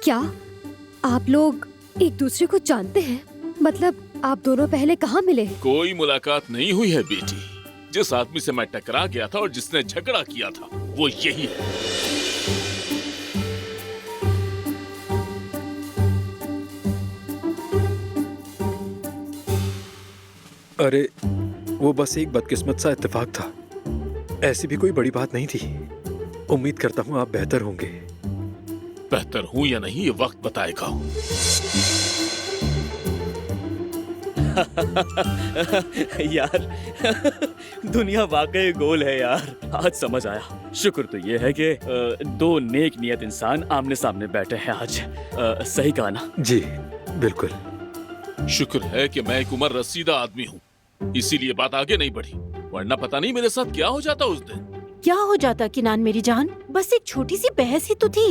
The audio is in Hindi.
क्या आप लोग एक दूसरे को जानते हैं? मतलब आप दोनों पहले कहाँ मिले? कोई मुलाकात नहीं हुई है बेटी। जिस आदमी से मैं टकरा गया था और जिसने झगड़ा किया था वो यही है। अरे वो बस एक बदकिस्मत सा इत्तेफाक था, ऐसी भी कोई बड़ी बात नहीं थी। उम्मीद करता हूँ आप बेहतर होंगे। बेहतर हूँ या नहीं ये वक्त बताएगा। यार दुनिया वाकई गोल है यार। आज समझ आया। शुक्र तो ये है कि दो नेक नियत इंसान आमने सामने बैठे हैं आज। सही कहा ना? जी बिल्कुल। शुक्र है कि मैं एक उम्र रसीदा आदमी हूँ, इसीलिए बात आगे नहीं बढ़ी, वरना पता नहीं मेरे साथ क्या हो जाता उस दिन। क्या हो जाता किनान मेरी जान? बस एक छोटी सी बहस ही तो थी।